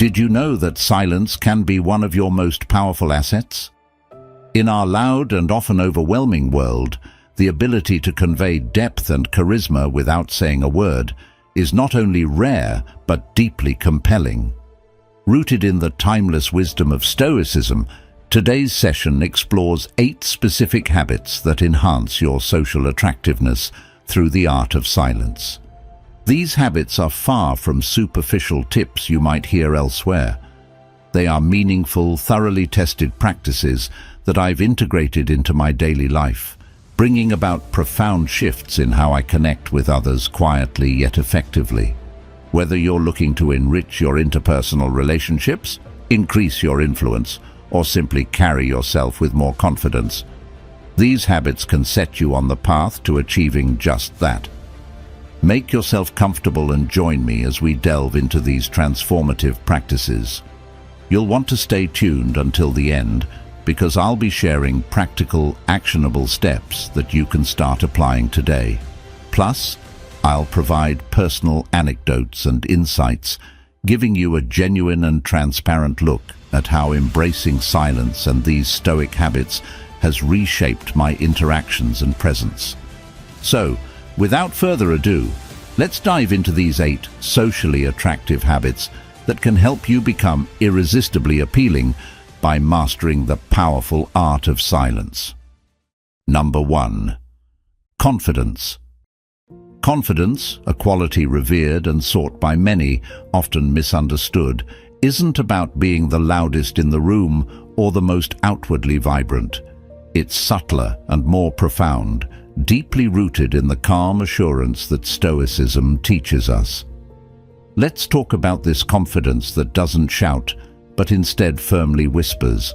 Did you know that silence can be one of your most powerful assets? In our loud and often overwhelming world, the ability to convey depth and charisma without saying a word is not only rare but deeply compelling. Rooted in the timeless wisdom of Stoicism, today's session explores 8 specific habits that enhance your social attractiveness through the art of silence. These habits are far from superficial tips you might hear elsewhere. They are meaningful, thoroughly tested practices that I've integrated into my daily life, bringing about profound shifts in how I connect with others quietly yet effectively. Whether you're looking to enrich your interpersonal relationships, increase your influence, or simply carry yourself with more confidence, these habits can set you on the path to achieving just that. Make yourself comfortable and join me as we delve into these transformative practices. You'll want to stay tuned until the end, because I'll be sharing practical, actionable steps that you can start applying today. Plus, I'll provide personal anecdotes and insights, giving you a genuine and transparent look at how embracing silence and these Stoic habits has reshaped my interactions and presence. So, without further ado, let's dive into these 8 socially attractive habits that can help you become irresistibly appealing by mastering the powerful art of silence. Number 1. Confidence. Confidence, a quality revered and sought by many, often misunderstood, isn't about being the loudest in the room or the most outwardly vibrant. It's subtler and more profound, deeply rooted in the calm assurance that Stoicism teaches us. Let's talk about this confidence that doesn't shout, but instead firmly whispers.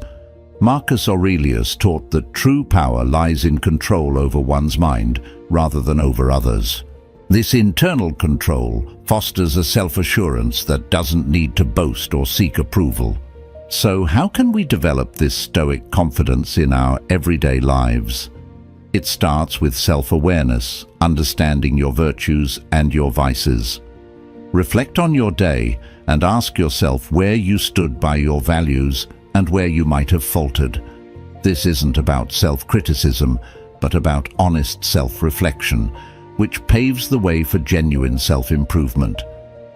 Marcus Aurelius taught that true power lies in control over one's mind rather than over others. This internal control fosters a self-assurance that doesn't need to boast or seek approval. So how can we develop this Stoic confidence in our everyday lives? It starts with self-awareness, understanding your virtues and your vices. Reflect on your day and ask yourself where you stood by your values and where you might have faltered. This isn't about self-criticism, but about honest self-reflection, which paves the way for genuine self-improvement.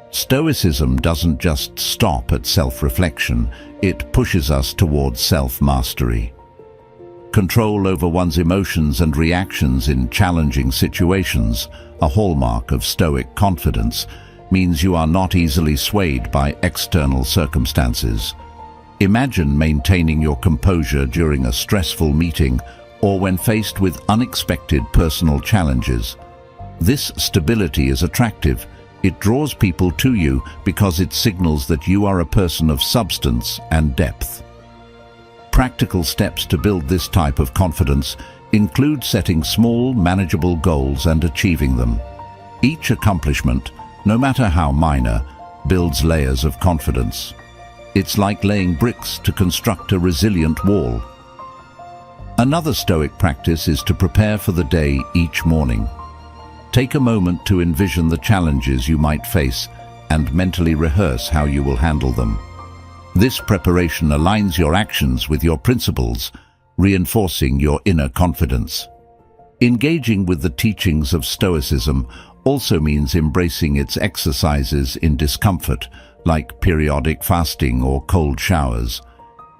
Stoicism doesn't just stop at self-reflection, it pushes us towards self-mastery. Control over one's emotions and reactions in challenging situations, a hallmark of Stoic confidence, means you are not easily swayed by external circumstances. Imagine maintaining your composure during a stressful meeting or when faced with unexpected personal challenges. This stability is attractive. It draws people to you because it signals that you are a person of substance and depth. Practical steps to build this type of confidence include setting small, manageable goals and achieving them. Each accomplishment, no matter how minor, builds layers of confidence. It's like laying bricks to construct a resilient wall. Another Stoic practice is to prepare for the day each morning. Take a moment to envision the challenges you might face and mentally rehearse how you will handle them. This preparation aligns your actions with your principles, reinforcing your inner confidence. Engaging with the teachings of Stoicism also means embracing its exercises in discomfort, like periodic fasting or cold showers.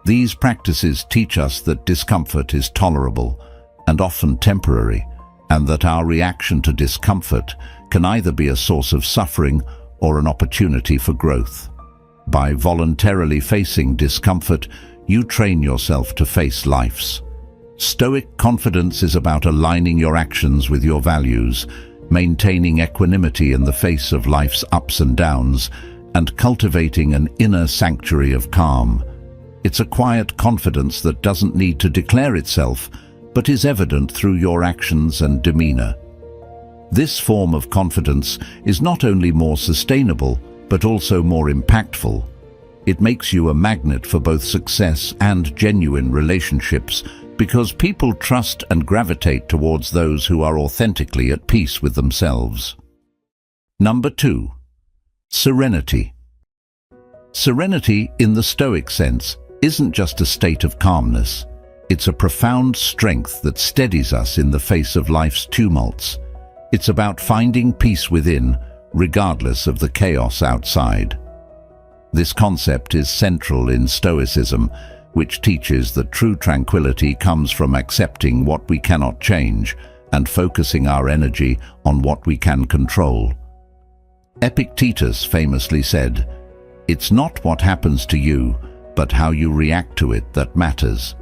These practices teach us that discomfort is tolerable and often temporary, and that our reaction to discomfort can either be a source of suffering or an opportunity for growth. By voluntarily facing discomfort, you train yourself to face life's. Stoic confidence is about aligning your actions with your values, maintaining equanimity in the face of life's ups and downs, and cultivating an inner sanctuary of calm. It's a quiet confidence that doesn't need to declare itself, but is evident through your actions and demeanor. This form of confidence is not only more sustainable, but also more impactful. It makes you a magnet for both success and genuine relationships, because people trust and gravitate towards those who are authentically at peace with themselves. Number 2. Serenity. Serenity, in the Stoic sense, isn't just a state of calmness. It's a profound strength that steadies us in the face of life's tumults. It's about finding peace within, regardless of the chaos outside. This concept is central in Stoicism, which teaches that true tranquility comes from accepting what we cannot change and focusing our energy on what we can control. Epictetus famously said, "It's not what happens to you, but how you react to it that matters."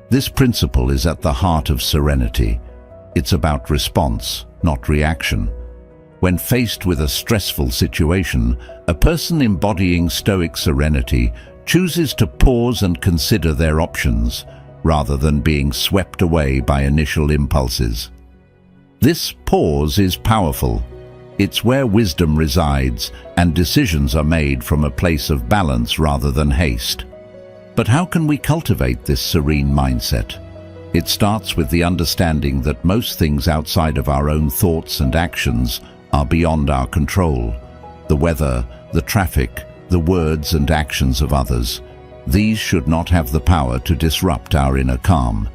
This principle is at the heart of serenity. It's about response, not reaction. When faced with a stressful situation, a person embodying Stoic serenity chooses to pause and consider their options, rather than being swept away by initial impulses. This pause is powerful. It's where wisdom resides, and decisions are made from a place of balance rather than haste. But how can we cultivate this serene mindset? It starts with the understanding that most things outside of our own thoughts and actions are beyond our control. The weather, the traffic, the words and actions of others. These should not have the power to disrupt our inner calm.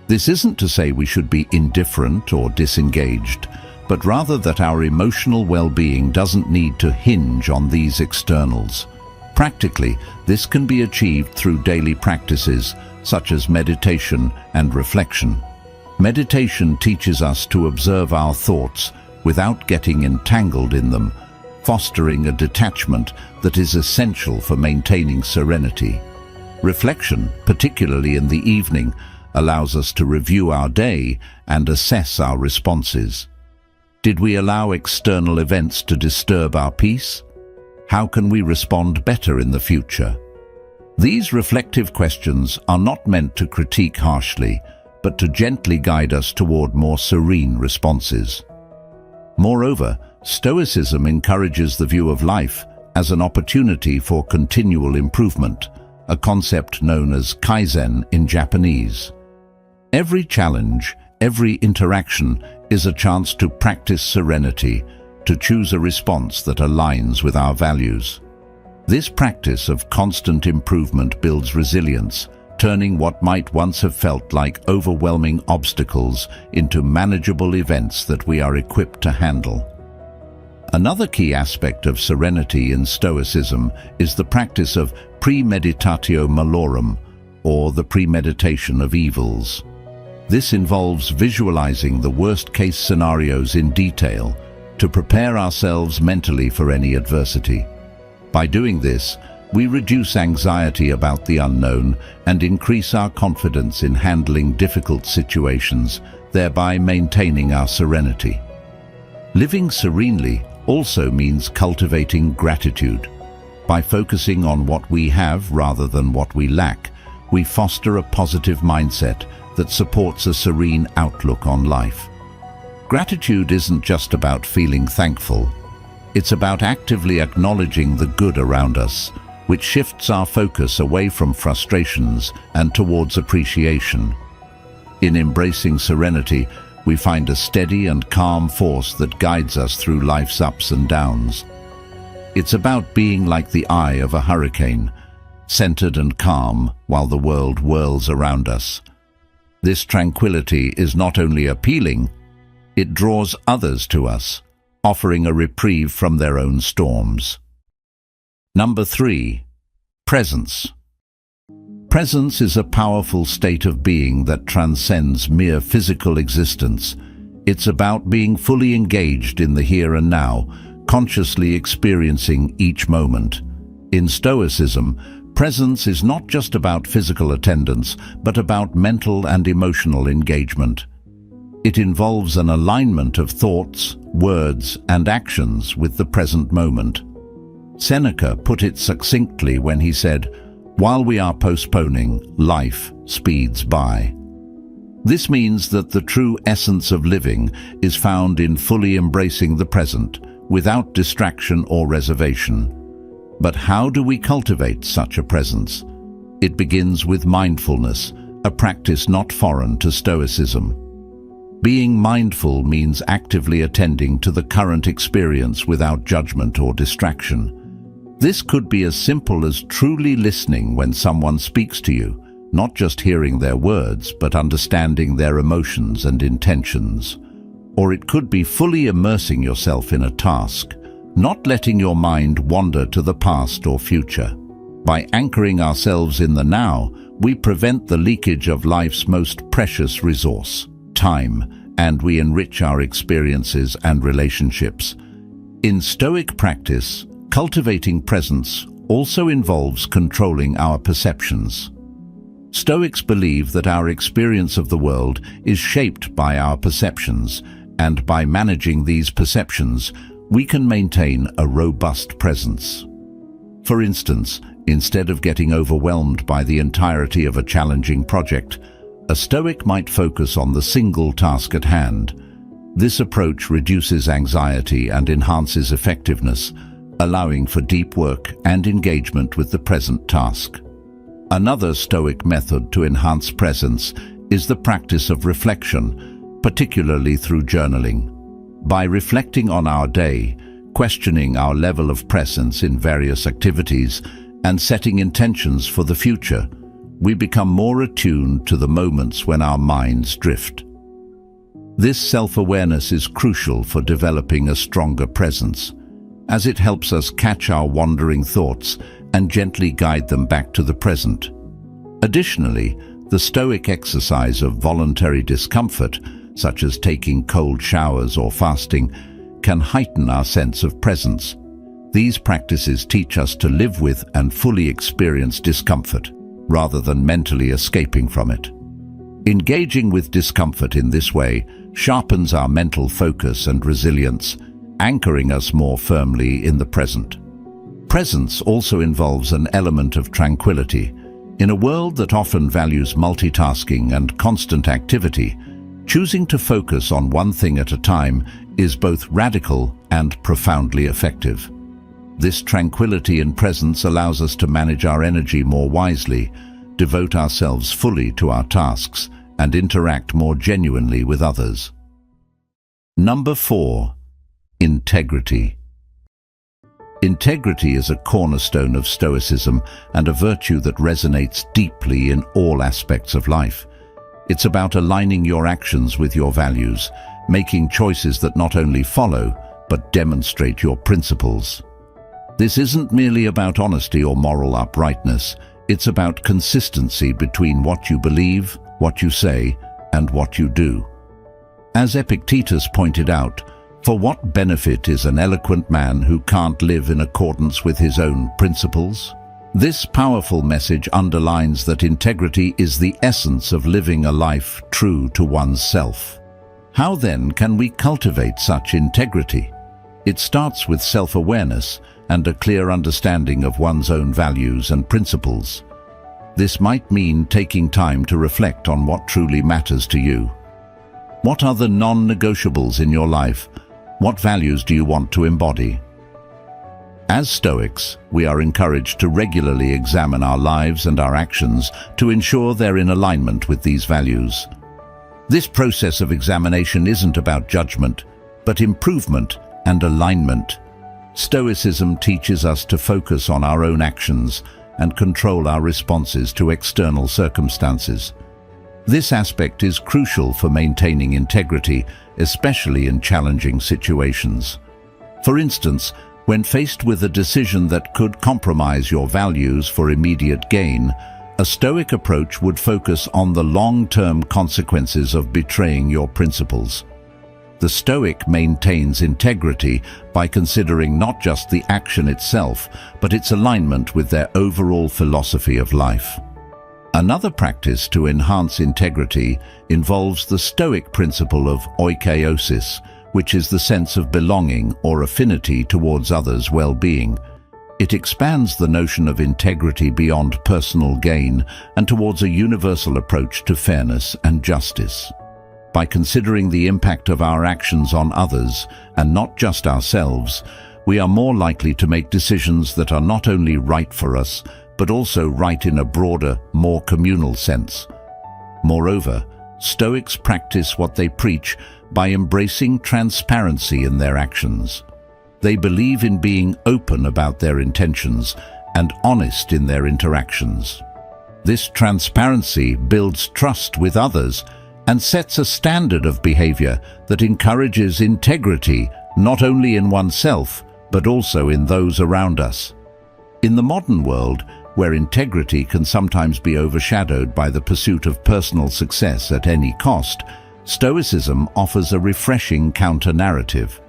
This isn't to say we should be indifferent or disengaged, but rather that our emotional well-being doesn't need to hinge on these externals. Practically, this can be achieved through daily practices such as meditation and reflection. Meditation teaches us to observe our thoughts without getting entangled in them, fostering a detachment that is essential for maintaining serenity. Reflection, particularly in the evening, allows us to review our day and assess our responses. Did we allow external events to disturb our peace? How can we respond better in the future? These reflective questions are not meant to critique harshly, but to gently guide us toward more serene responses. Moreover, Stoicism encourages the view of life as an opportunity for continual improvement, a concept known as kaizen in Japanese. Every challenge, every interaction is a chance to practice serenity, to choose a response that aligns with our values. This practice of constant improvement builds resilience, turning what might once have felt like overwhelming obstacles into manageable events that we are equipped to handle. Another key aspect of serenity in Stoicism is the practice of premeditatio malorum, or the premeditation of evils. This involves visualizing the worst-case scenarios in detail to prepare ourselves mentally for any adversity. By doing this, we reduce anxiety about the unknown and increase our confidence in handling difficult situations, thereby maintaining our serenity. Living serenely also means cultivating gratitude. By focusing on what we have rather than what we lack, we foster a positive mindset that supports a serene outlook on life. Gratitude isn't just about feeling thankful. It's about actively acknowledging the good around us, which shifts our focus away from frustrations and towards appreciation. In embracing serenity, we find a steady and calm force that guides us through life's ups and downs. It's about being like the eye of a hurricane, centered and calm while the world whirls around us. This tranquility is not only appealing, it draws others to us, offering a reprieve from their own storms. Number 3. Presence. Presence is a powerful state of being that transcends mere physical existence. It's about being fully engaged in the here and now, consciously experiencing each moment. In Stoicism, presence is not just about physical attendance, but about mental and emotional engagement. It involves an alignment of thoughts, words, and actions with the present moment. Seneca put it succinctly when he said, "While we are postponing, life speeds by." This means that the true essence of living is found in fully embracing the present, without distraction or reservation. But how do we cultivate such a presence? It begins with mindfulness, a practice not foreign to Stoicism. Being mindful means actively attending to the current experience without judgment or distraction. This could be as simple as truly listening when someone speaks to you, not just hearing their words, but understanding their emotions and intentions. Or it could be fully immersing yourself in a task, not letting your mind wander to the past or future. By anchoring ourselves in the now, we prevent the leakage of life's most precious resource, time, and we enrich our experiences and relationships. In Stoic practice, cultivating presence also involves controlling our perceptions. Stoics believe that our experience of the world is shaped by our perceptions, and by managing these perceptions, we can maintain a robust presence. For instance, instead of getting overwhelmed by the entirety of a challenging project, a Stoic might focus on the single task at hand. This approach reduces anxiety and enhances effectiveness, allowing for deep work and engagement with the present task. Another Stoic method to enhance presence is the practice of reflection, particularly through journaling. By reflecting on our day, questioning our level of presence in various activities, and setting intentions for the future, we become more attuned to the moments when our minds drift. This self-awareness is crucial for developing a stronger presence, as it helps us catch our wandering thoughts and gently guide them back to the present. Additionally, the Stoic exercise of voluntary discomfort, such as taking cold showers or fasting, can heighten our sense of presence. These practices teach us to live with and fully experience discomfort, rather than mentally escaping from it. Engaging with discomfort in this way sharpens our mental focus and resilience, anchoring us more firmly in the present. Presence also involves an element of tranquility. In a world that often values multitasking and constant activity, choosing to focus on one thing at a time is both radical and profoundly effective. This tranquility in presence allows us to manage our energy more wisely, devote ourselves fully to our tasks, and interact more genuinely with others. Number 4. Integrity. Integrity is a cornerstone of Stoicism and a virtue that resonates deeply in all aspects of life. It's about aligning your actions with your values, making choices that not only follow, but demonstrate your principles. This isn't merely about honesty or moral uprightness, it's about consistency between what you believe, what you say, and what you do. As Epictetus pointed out, for what benefit is an eloquent man who can't live in accordance with his own principles? This powerful message underlines that integrity is the essence of living a life true to one's self. How then can we cultivate such integrity? It starts with self-awareness and a clear understanding of one's own values and principles. This might mean taking time to reflect on what truly matters to you. What are the non-negotiables in your life? What values do you want to embody? As Stoics, we are encouraged to regularly examine our lives and our actions to ensure they're in alignment with these values. This process of examination isn't about judgment, but improvement and alignment. Stoicism teaches us to focus on our own actions and control our responses to external circumstances. This aspect is crucial for maintaining integrity, especially in challenging situations. For instance, when faced with a decision that could compromise your values for immediate gain, a Stoic approach would focus on the long-term consequences of betraying your principles. The Stoic maintains integrity by considering not just the action itself, but its alignment with their overall philosophy of life. Another practice to enhance integrity involves the Stoic principle of oikeiosis, which is the sense of belonging or affinity towards others' well-being. It expands the notion of integrity beyond personal gain and towards a universal approach to fairness and justice. By considering the impact of our actions on others, and not just ourselves, we are more likely to make decisions that are not only right for us, but also right in a broader, more communal sense. Moreover, Stoics practice what they preach by embracing transparency in their actions. They believe in being open about their intentions and honest in their interactions. This transparency builds trust with others and sets a standard of behavior that encourages integrity not only in oneself, but also in those around us. In the modern world, where integrity can sometimes be overshadowed by the pursuit of personal success at any cost, Stoicism offers a refreshing counter-narrative.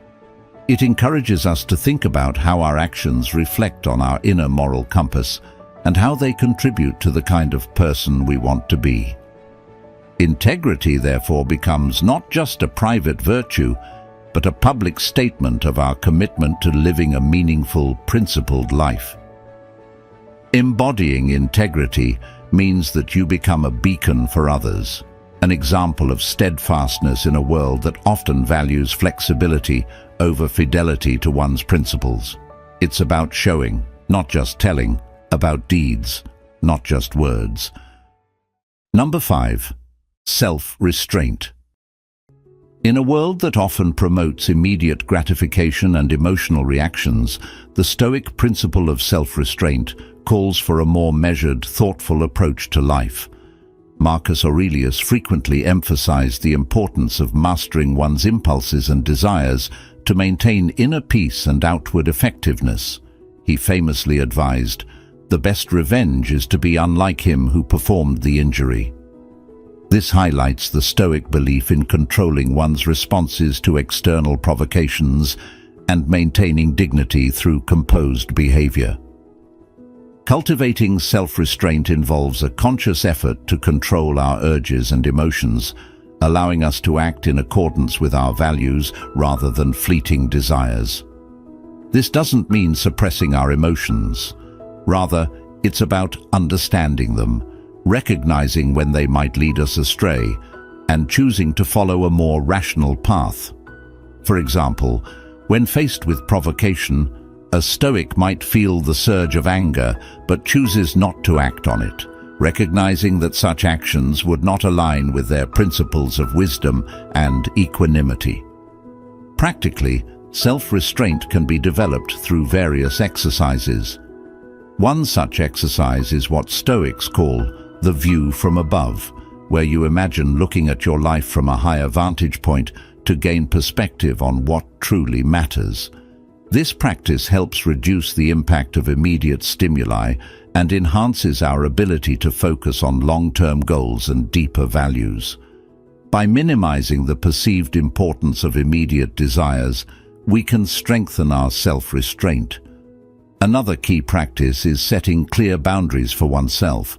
It encourages us to think about how our actions reflect on our inner moral compass and how they contribute to the kind of person we want to be. Integrity, therefore, becomes not just a private virtue, but a public statement of our commitment to living a meaningful, principled life. Embodying integrity means that you become a beacon for others, an example of steadfastness in a world that often values flexibility over fidelity to one's principles. It's about showing, not just telling, about deeds, not just words. Number 5. Self-restraint. In a world that often promotes immediate gratification and emotional reactions, the Stoic principle of self-restraint calls for a more measured, thoughtful approach to life. Marcus Aurelius frequently emphasized the importance of mastering one's impulses and desires to maintain inner peace and outward effectiveness. He famously advised, "The best revenge is to be unlike him who performed the injury." This highlights the Stoic belief in controlling one's responses to external provocations and maintaining dignity through composed behavior. Cultivating self-restraint involves a conscious effort to control our urges and emotions, allowing us to act in accordance with our values rather than fleeting desires. This doesn't mean suppressing our emotions. Rather, it's about understanding them, recognizing when they might lead us astray, and choosing to follow a more rational path. For example, when faced with provocation, a Stoic might feel the surge of anger but chooses not to act on it, recognizing that such actions would not align with their principles of wisdom and equanimity. Practically, self-restraint can be developed through various exercises. One such exercise is what Stoics call the view from above, where you imagine looking at your life from a higher vantage point to gain perspective on what truly matters. This practice helps reduce the impact of immediate stimuli and enhances our ability to focus on long-term goals and deeper values. By minimizing the perceived importance of immediate desires, we can strengthen our self-restraint. Another key practice is setting clear boundaries for oneself.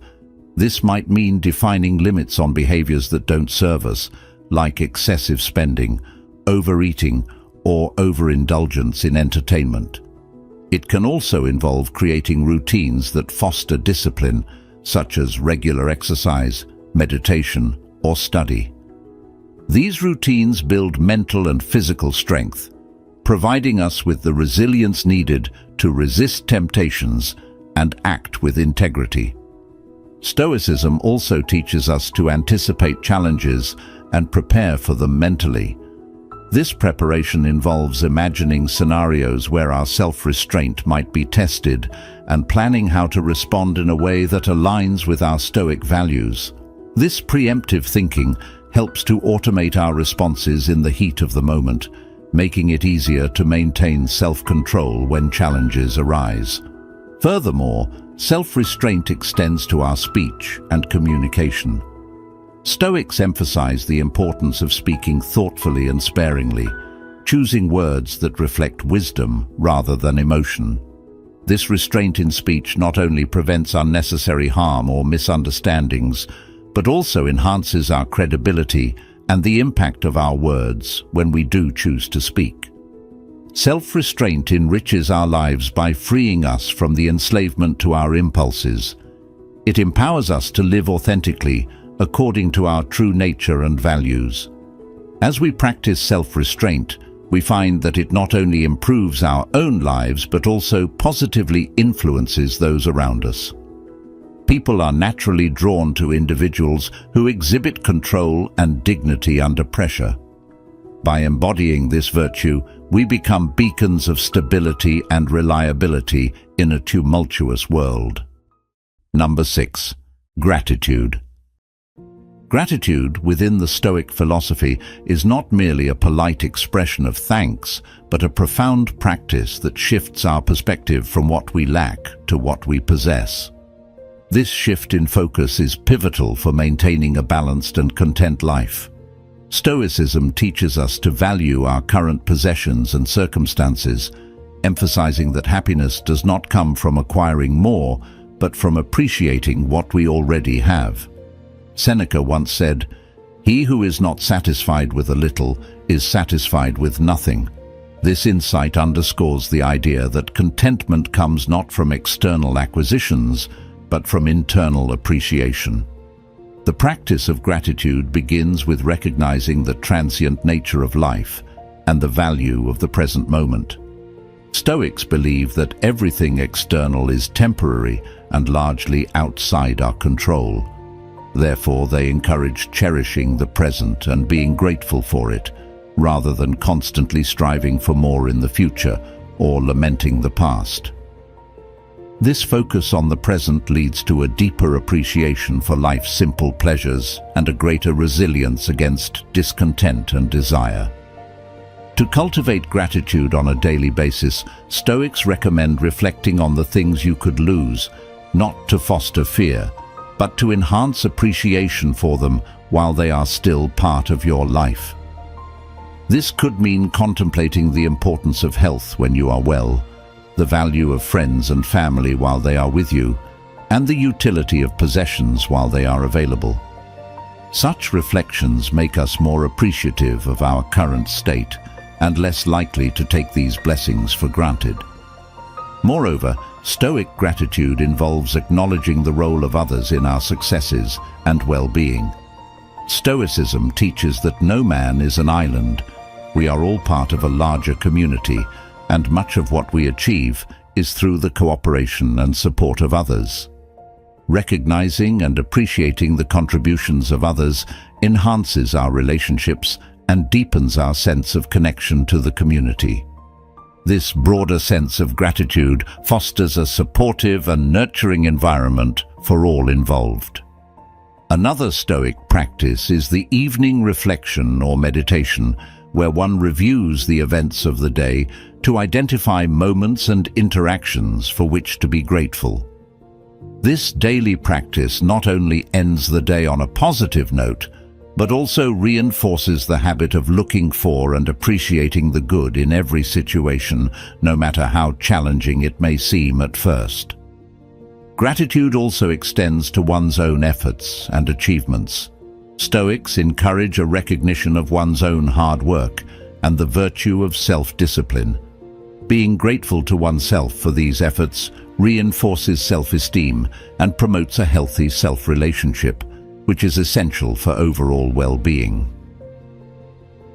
This might mean defining limits on behaviors that don't serve us, like excessive spending, overeating, or overindulgence in entertainment. It can also involve creating routines that foster discipline, such as regular exercise, meditation, or study. These routines build mental and physical strength, providing us with the resilience needed to resist temptations and act with integrity. Stoicism also teaches us to anticipate challenges and prepare for them mentally. This preparation involves imagining scenarios where our self-restraint might be tested and planning how to respond in a way that aligns with our Stoic values. This preemptive thinking helps to automate our responses in the heat of the moment, making it easier to maintain self-control when challenges arise. Furthermore, self-restraint extends to our speech and communication. Stoics emphasize the importance of speaking thoughtfully and sparingly, choosing words that reflect wisdom rather than emotion. This restraint in speech not only prevents unnecessary harm or misunderstandings, but also enhances our credibility and the impact of our words when we do choose to speak. Self-restraint enriches our lives by freeing us from the enslavement to our impulses. It empowers us to live authentically according to our true nature and values. As we practice self-restraint, we find that it not only improves our own lives but also positively influences those around us. People are naturally drawn to individuals who exhibit control and dignity under pressure. By embodying this virtue, we become beacons of stability and reliability in a tumultuous world. Number 6. Gratitude. Gratitude within the Stoic philosophy is not merely a polite expression of thanks, but a profound practice that shifts our perspective from what we lack to what we possess. This shift in focus is pivotal for maintaining a balanced and content life. Stoicism teaches us to value our current possessions and circumstances, emphasizing that happiness does not come from acquiring more, but from appreciating what we already have. Seneca once said, "He who is not satisfied with a little is satisfied with nothing." This insight underscores the idea that contentment comes not from external acquisitions, but from internal appreciation. The practice of gratitude begins with recognizing the transient nature of life and the value of the present moment. Stoics believe that everything external is temporary and largely outside our control. Therefore, they encourage cherishing the present and being grateful for it, rather than constantly striving for more in the future or lamenting the past. This focus on the present leads to a deeper appreciation for life's simple pleasures and a greater resilience against discontent and desire. To cultivate gratitude on a daily basis, Stoics recommend reflecting on the things you could lose, not to foster fear, but to enhance appreciation for them while they are still part of your life. This could mean contemplating the importance of health when you are well, the value of friends and family while they are with you, and the utility of possessions while they are available. Such reflections make us more appreciative of our current state and less likely to take these blessings for granted. Moreover, Stoic gratitude involves acknowledging the role of others in our successes and well-being. Stoicism teaches that no man is an island. We are all part of a larger community, and much of what we achieve is through the cooperation and support of others. Recognizing and appreciating the contributions of others enhances our relationships and deepens our sense of connection to the community. This broader sense of gratitude fosters a supportive and nurturing environment for all involved. Another Stoic practice is the evening reflection or meditation, where one reviews the events of the day to identify moments and interactions for which to be grateful. This daily practice not only ends the day on a positive note, but also reinforces the habit of looking for and appreciating the good in every situation, no matter how challenging it may seem at first. Gratitude also extends to one's own efforts and achievements. Stoics encourage a recognition of one's own hard work and the virtue of self-discipline. Being grateful to oneself for these efforts reinforces self-esteem and promotes a healthy self-relationship, which is essential for overall well-being.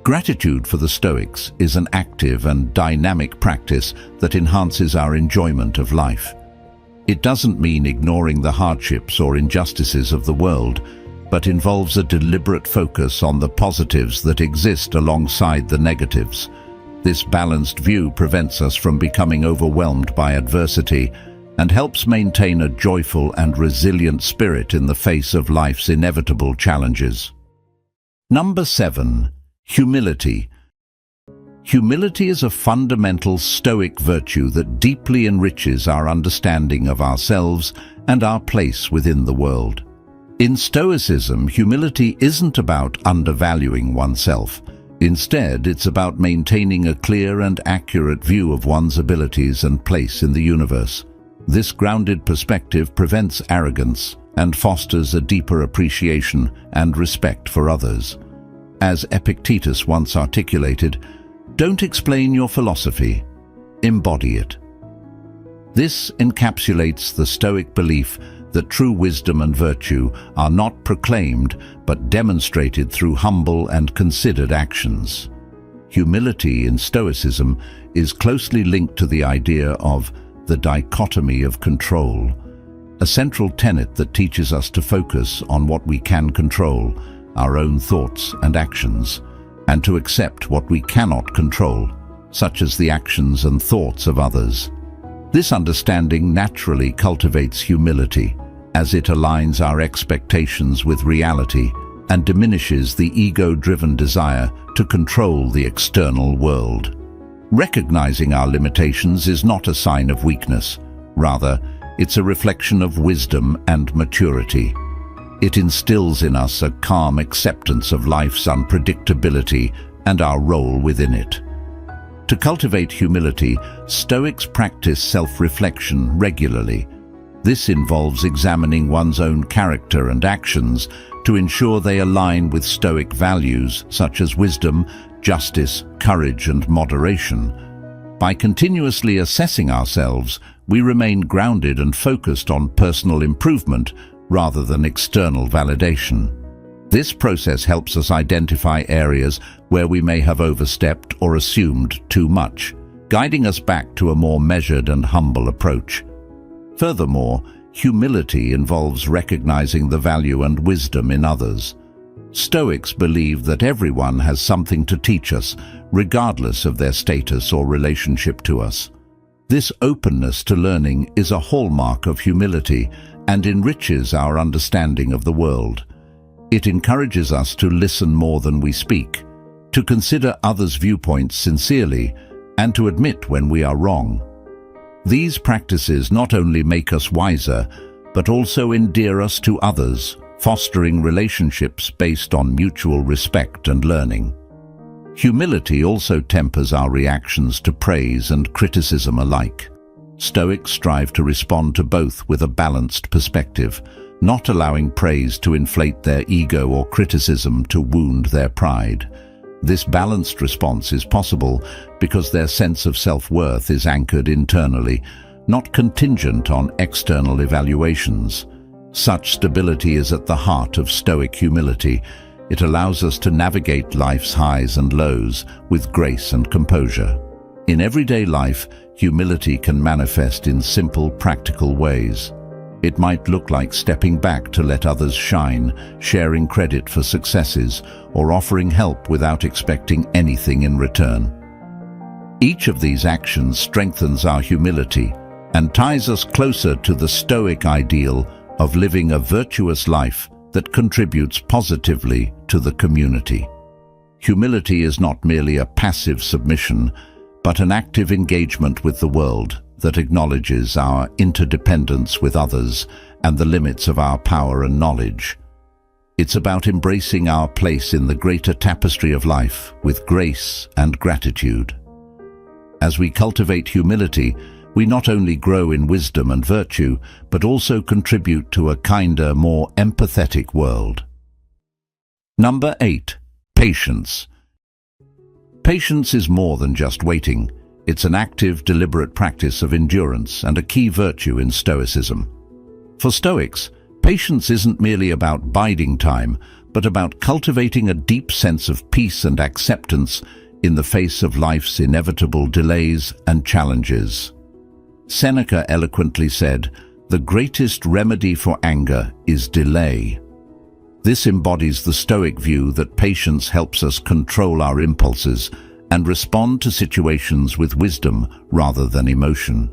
Gratitude for the Stoics is an active and dynamic practice that enhances our enjoyment of life. It doesn't mean ignoring the hardships or injustices of the world, but involves a deliberate focus on the positives that exist alongside the negatives. This balanced view prevents us from becoming overwhelmed by adversity and helps maintain a joyful and resilient spirit in the face of life's inevitable challenges. Number 7. Humility. Humility is a fundamental Stoic virtue that deeply enriches our understanding of ourselves and our place within the world. In Stoicism, humility isn't about undervaluing oneself. Instead, it's about maintaining a clear and accurate view of one's abilities and place in the universe. This grounded perspective prevents arrogance and fosters a deeper appreciation and respect for others. As Epictetus once articulated, "Don't explain your philosophy, embody it." This encapsulates the Stoic belief that true wisdom and virtue are not proclaimed but demonstrated through humble and considered actions. Humility in Stoicism is closely linked to the idea of the dichotomy of control, a central tenet that teaches us to focus on what we can control, our own thoughts and actions, and to accept what we cannot control, such as the actions and thoughts of others. This understanding naturally cultivates humility, as it aligns our expectations with reality and diminishes the ego-driven desire to control the external world. Recognizing our limitations is not a sign of weakness. Rather, it's a reflection of wisdom and maturity. It instills in us a calm acceptance of life's unpredictability and our role within it. To cultivate humility, Stoics practice self-reflection regularly. This involves examining one's own character and actions to ensure they align with Stoic values such as wisdom, justice, courage, and moderation. By continuously assessing ourselves, we remain grounded and focused on personal improvement rather than external validation. This process helps us identify areas where we may have overstepped or assumed too much, guiding us back to a more measured and humble approach. Furthermore, humility involves recognizing the value and wisdom in others. Stoics believe that everyone has something to teach us, regardless of their status or relationship to us. This openness to learning is a hallmark of humility and enriches our understanding of the world. It encourages us to listen more than we speak, to consider others' viewpoints sincerely, and to admit when we are wrong. These practices not only make us wiser, but also endear us to others, fostering relationships based on mutual respect and learning. Humility also tempers our reactions to praise and criticism alike. Stoics strive to respond to both with a balanced perspective, not allowing praise to inflate their ego or criticism to wound their pride. This balanced response is possible because their sense of self-worth is anchored internally, not contingent on external evaluations. Such stability is at the heart of Stoic humility. It allows us to navigate life's highs and lows with grace and composure. In everyday life, humility can manifest in simple, practical ways. It might look like stepping back to let others shine, sharing credit for successes, or offering help without expecting anything in return. Each of these actions strengthens our humility and ties us closer to the Stoic ideal of living a virtuous life that contributes positively to the community. Humility is not merely a passive submission, but an active engagement with the world that acknowledges our interdependence with others and the limits of our power and knowledge. It's about embracing our place in the greater tapestry of life with grace and gratitude. As we cultivate humility, we not only grow in wisdom and virtue, but also contribute to a kinder, more empathetic world. Number 8. Patience. Patience is more than just waiting. It's an active, deliberate practice of endurance and a key virtue in Stoicism. For Stoics, patience isn't merely about biding time, but about cultivating a deep sense of peace and acceptance in the face of life's inevitable delays and challenges. Seneca eloquently said, "The greatest remedy for anger is delay." This embodies the Stoic view that patience helps us control our impulses and respond to situations with wisdom rather than emotion.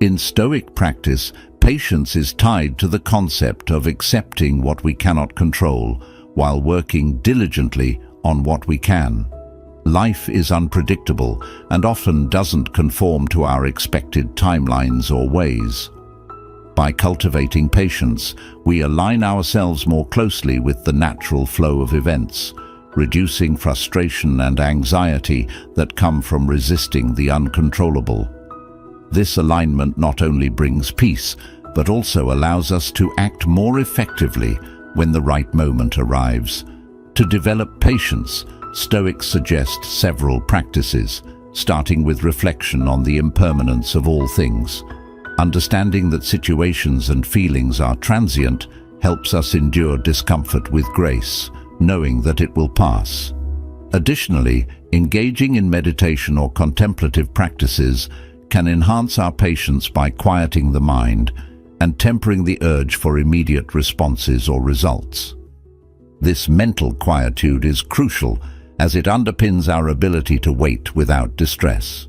In Stoic practice, patience is tied to the concept of accepting what we cannot control while working diligently on what we can. Life is unpredictable and often doesn't conform to our expected timelines or ways. By cultivating patience, we align ourselves more closely with the natural flow of events, reducing frustration and anxiety that come from resisting the uncontrollable. This alignment not only brings peace, but also allows us to act more effectively when the right moment arrives. To develop patience, Stoics suggest several practices, starting with reflection on the impermanence of all things. Understanding that situations and feelings are transient helps us endure discomfort with grace, knowing that it will pass. Additionally, engaging in meditation or contemplative practices can enhance our patience by quieting the mind and tempering the urge for immediate responses or results. This mental quietude is crucial as it underpins our ability to wait without distress.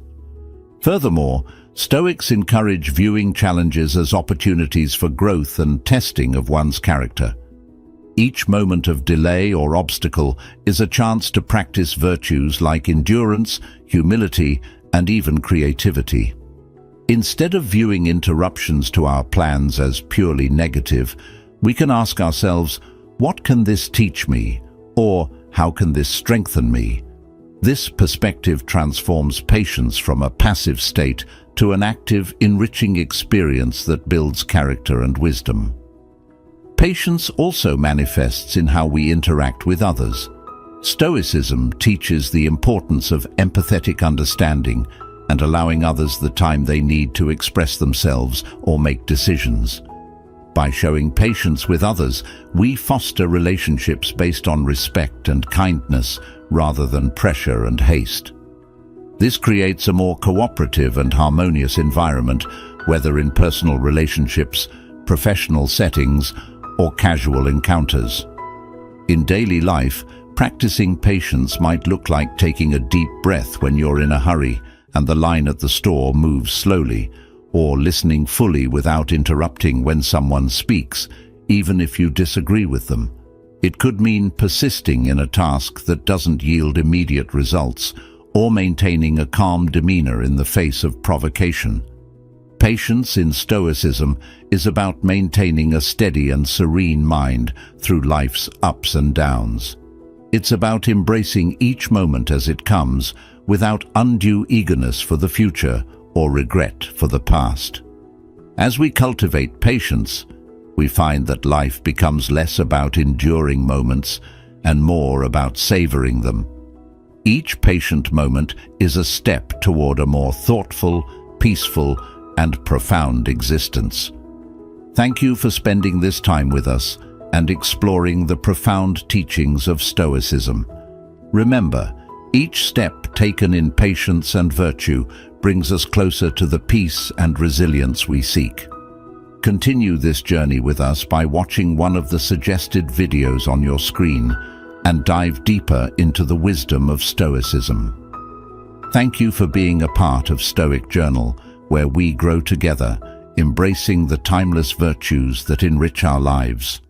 Furthermore, Stoics encourage viewing challenges as opportunities for growth and testing of one's character. Each moment of delay or obstacle is a chance to practice virtues like endurance, humility, and even creativity. Instead of viewing interruptions to our plans as purely negative, we can ask ourselves, what can this teach me? Or how can this strengthen me? This perspective transforms patience from a passive state to an active, enriching experience that builds character and wisdom. Patience also manifests in how we interact with others. Stoicism teaches the importance of empathetic understanding and allowing others the time they need to express themselves or make decisions. By showing patience with others, we foster relationships based on respect and kindness rather than pressure and haste. This creates a more cooperative and harmonious environment, whether in personal relationships, professional settings, or casual encounters. In daily life, practicing patience might look like taking a deep breath when you're in a hurry and the line at the store moves slowly, or listening fully without interrupting when someone speaks, even if you disagree with them. It could mean persisting in a task that doesn't yield immediate results, or maintaining a calm demeanor in the face of provocation. Patience in Stoicism is about maintaining a steady and serene mind through life's ups and downs. It's about embracing each moment as it comes, without undue eagerness for the future or regret for the past. As we cultivate patience, we find that life becomes less about enduring moments and more about savoring them. Each patient moment is a step toward a more thoughtful, peaceful, and profound existence. Thank you for spending this time with us and exploring the profound teachings of Stoicism. Remember, each step taken in patience and virtue brings us closer to the peace and resilience we seek. Continue this journey with us by watching one of the suggested videos on your screen and dive deeper into the wisdom of Stoicism. Thank you for being a part of Stoic Journal, where we grow together, embracing the timeless virtues that enrich our lives.